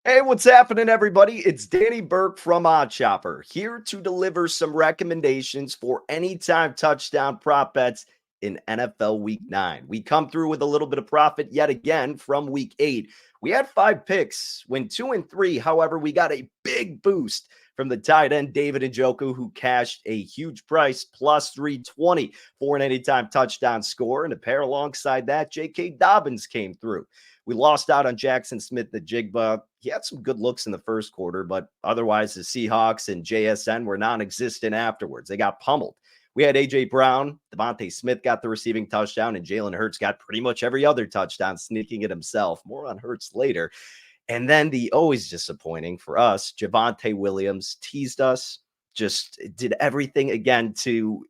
Hey, what's happening, everybody? It's Danny Burke from Odd Chopper here to deliver some recommendations for anytime touchdown prop bets in NFL Week 9. We come through with a little bit of profit yet again from Week 8. We had 5 picks, went 2 and 3. However, we got a big boost from the tight end David Njoku, who cashed a huge price plus 320 for an anytime touchdown score. And a pair alongside that, J.K. Dobbins came through. We lost out on Jackson Smith, the Jigba. He had some good looks in the first quarter, but otherwise the Seahawks and JSN were non-existent afterwards. They got pummeled. We had A.J. Brown, Devontae Smith got the receiving touchdown, and Jalen Hurts got pretty much every other touchdown, sneaking it himself. More on Hurts later. And then the always disappointing for us, Javonte Williams teased us, just did everything again to,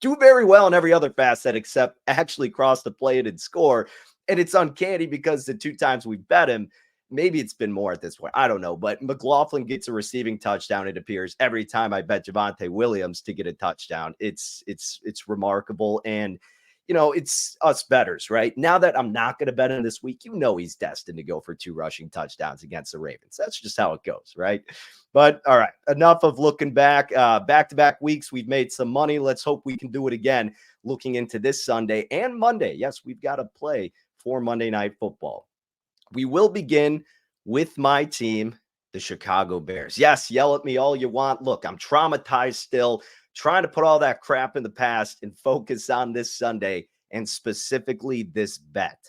do very well in every other facet except actually cross the plate and score. And it's uncanny because the 2 times we bet him, maybe it's been more at this point. I don't know. But McLaughlin gets a receiving touchdown, it appears, every time I bet Javonte Williams to get a touchdown. It's remarkable. And it's us bettors, right? Now that I'm not going to bet him this week, he's destined to go for 2 rushing touchdowns against the Ravens. That's just how it goes, right? But all right, enough of looking back. Back-to-back weeks, we've made some money. Let's hope we can do it again looking into this Sunday and Monday. Yes, we've got to play for Monday Night Football. We will begin with my team, the Chicago Bears. Yes, yell at me all you want. Look, I'm traumatized still, trying to put all that crap in the past and focus on this Sunday and specifically this bet.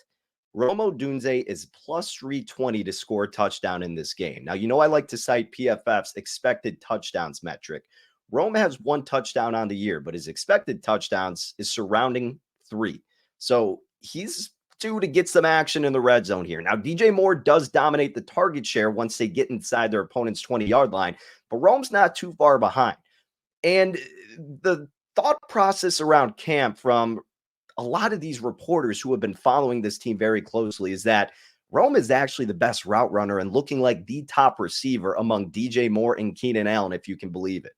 Rome Odunze is plus 320 to score a touchdown in this game. Now, I like to cite PFF's expected touchdowns metric. Rome has 1 touchdown on the year, but his expected touchdowns is surrounding 3. So he's due to get some action in the red zone here. Now, DJ Moore does dominate the target share once they get inside their opponent's 20-yard line, but Rome's not too far behind. And the thought process around camp from a lot of these reporters who have been following this team very closely is that Rome is actually the best route runner and looking like the top receiver among DJ Moore and Keenan Allen, if you can believe it.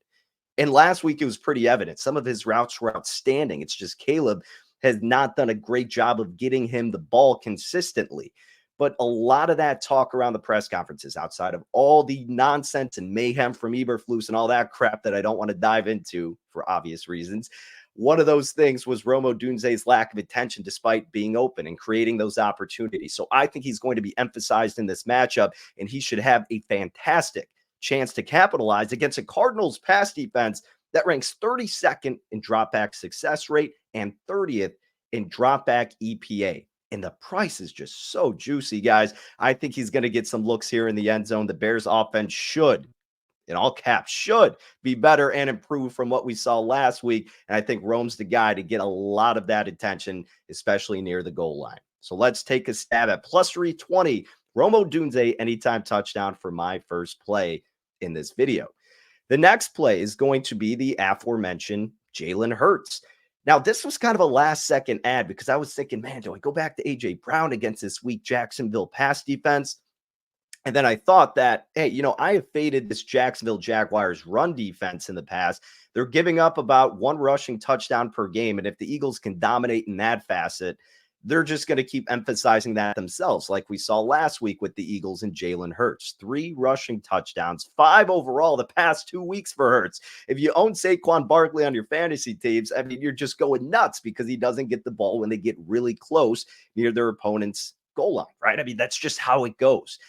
And last week, it was pretty evident. Some of his routes were outstanding. It's just Caleb has not done a great job of getting him the ball consistently. But a lot of that talk around the press conferences, outside of all the nonsense and mayhem from Eberflus and all that crap that I don't want to dive into for obvious reasons, one of those things was Rome Odunze's lack of attention despite being open and creating those opportunities. So I think he's going to be emphasized in this matchup, and he should have a fantastic chance to capitalize against a Cardinals pass defense that ranks 32nd in dropback success rate and 30th in dropback EPA. And the price is just so juicy, guys. I think he's going to get some looks here in the end zone. The Bears offense should, in all caps, should be better and improve from what we saw last week. And I think Rome's the guy to get a lot of that attention, especially near the goal line. So let's take a stab at plus 320. Rome Odunze anytime touchdown for my first play in this video. The next play is going to be the aforementioned Jalen Hurts. Now, this was kind of a last-second ad because I was thinking, man, do I go back to A.J. Brown against this weak Jacksonville pass defense? And then I thought that, hey, I have faded this Jacksonville Jaguars run defense in the past. They're giving up about 1 rushing touchdown per game. And if the Eagles can dominate in that facet, they're just going to keep emphasizing that themselves, like we saw last week with the Eagles and Jalen Hurts. 3 rushing touchdowns, 5 overall the past 2 weeks for Hurts. If you own Saquon Barkley on your fantasy teams, I mean, you're just going nuts because he doesn't get the ball when they get really close near their opponent's goal line, right? I mean, that's just how it goes.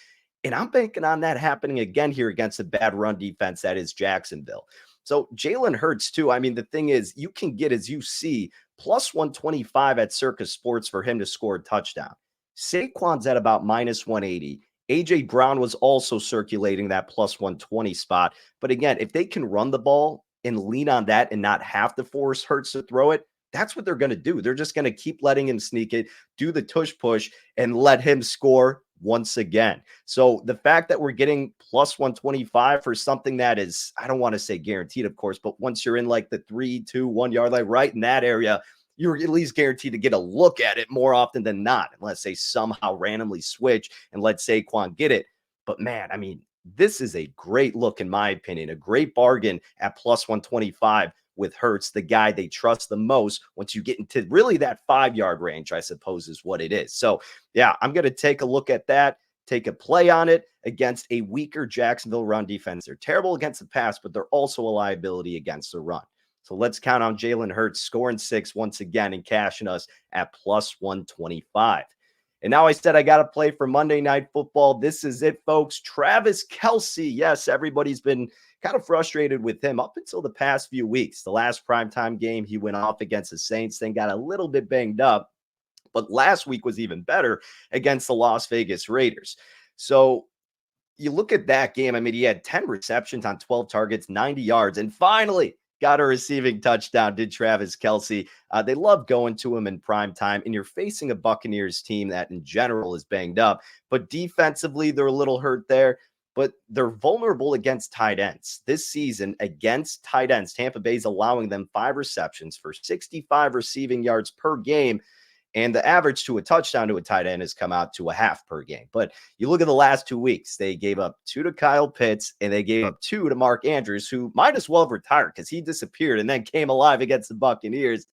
And I'm banking on that happening again here against a bad run defense that is Jacksonville. So Jalen Hurts, too. I mean, the thing is, you can get, as you see, plus 125 at Circus Sports for him to score a touchdown. Saquon's at about minus 180. A.J. Brown was also circulating that plus 120 spot. But again, if they can run the ball and lean on that and not have to force Hurts to throw it, that's what they're going to do. They're just going to keep letting him sneak it, do the tush push, and let him score once again. So the fact that we're getting plus 125 for something that is, I don't want to say guaranteed, of course, but once you're in like the 3, 2, 1 yard line, right in that area, you're at least guaranteed to get a look at it more often than not, unless they somehow randomly switch and let Saquon get it. But man, I mean, this is a great look, in my opinion, a great bargain at plus 125 with Hurts, the guy they trust the most. Once you get into really that 5 yard range, I suppose is what it is. So yeah, I'm going to take a look at that. take a play on it against a weaker Jacksonville run defense. They're terrible against the pass, but they're also a liability against the run. So let's count on Jalen Hurts scoring 6 once again and cashing us at plus 125. And now I said I got to play for Monday Night Football. This is it, folks. Travis Kelce. Yes, everybody's been kind of frustrated with him up until the past few weeks. The last primetime game, he went off against the Saints, then got a little bit banged up. But last week was even better against the Las Vegas Raiders. So you look at that game. I mean, he had 10 receptions on 12 targets, 90 yards, and finally got a receiving touchdown, did Travis Kelce. They love going to him in prime time, and you're facing a Buccaneers team that in general is banged up, but defensively, they're a little hurt there. But they're vulnerable against tight ends. This season, against tight ends, Tampa Bay's allowing them 5 receptions for 65 receiving yards per game. And the average to a touchdown to a tight end has come out to a half per game. But you look at the last 2 weeks, they gave up 2 to Kyle Pitts and they gave up 2 to Mark Andrews, who might as well have retired because he disappeared and then came alive against the Buccaneers.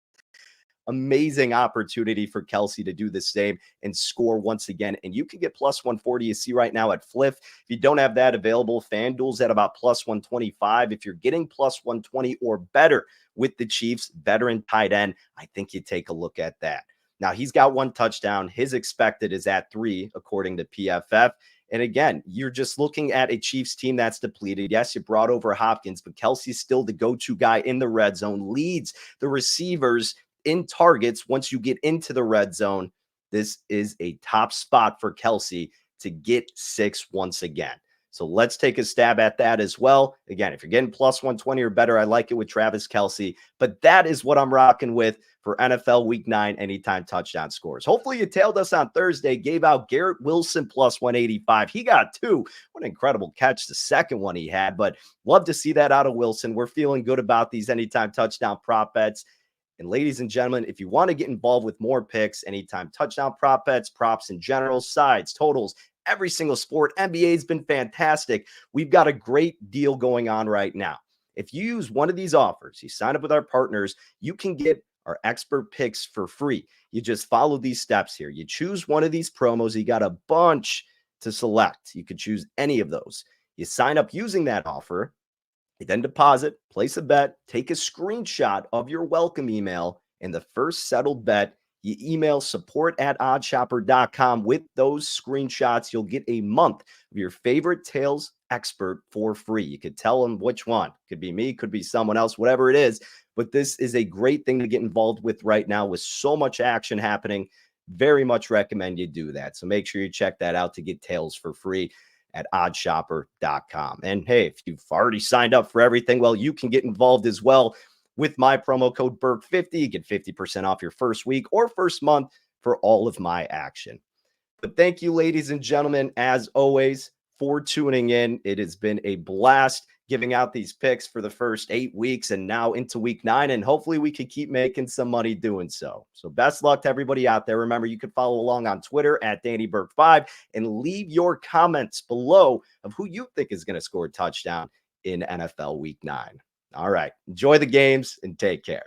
Amazing opportunity for Kelce to do the same and score once again. And you can get plus 140. You see right now at Fliff. If you don't have that available, FanDuel's at about plus 125. If you're getting plus 120 or better with the Chiefs veteran tight end, I think you take a look at that. Now, he's got 1 touchdown. His expected is at 3, according to PFF. And again, you're just looking at a Chiefs team that's depleted. Yes, you brought over Hopkins, but Kelce's still the go-to guy in the red zone, leads the receivers in targets once you get into the red zone. This is a top spot for Kelce to get 6 once again. So let's take a stab at that as well. Again, if you're getting plus 120 or better, I like it with Travis Kelce. But that is what I'm rocking with for NFL Week 9 anytime touchdown scores. Hopefully you tailed us on Thursday, gave out Garrett Wilson plus 185. He got 2. What an incredible catch the second one he had. But love to see that out of Wilson. We're feeling good about these anytime touchdown prop bets. And ladies and gentlemen, if you want to get involved with more picks, anytime touchdown prop bets, props in general, sides, totals, every single sport, NBA has been fantastic. We've got a great deal going on right now. If you use one of these offers, you sign up with our partners, you can get our expert picks for free. You just follow these steps here. You choose one of these promos. You got a bunch to select. You could choose any of those. You sign up using that offer. You then deposit, place a bet, take a screenshot of your welcome email, and the first settled bet, you email support@oddshopper.com with those screenshots. You'll get a month of your favorite Tails expert for free. You could tell them which one. Could be me, could be someone else, whatever it is. But this is a great thing to get involved with right now with so much action happening. Very much recommend you do that. So make sure you check that out to get Tails for free at oddshopper.com. And hey, if you've already signed up for everything, well, you can get involved as well with my promo code BURK50. You get 50% off your first week or first month for all of my action. But thank you, ladies and gentlemen, as always, for tuning in. It has been a blast giving out these picks for the first 8 weeks and now into week 9. And hopefully we can keep making some money doing so. So best luck to everybody out there. Remember, you can follow along on Twitter at DannyBurke5 and leave your comments below of who you think is going to score a touchdown in NFL Week 9. All right. Enjoy the games and take care.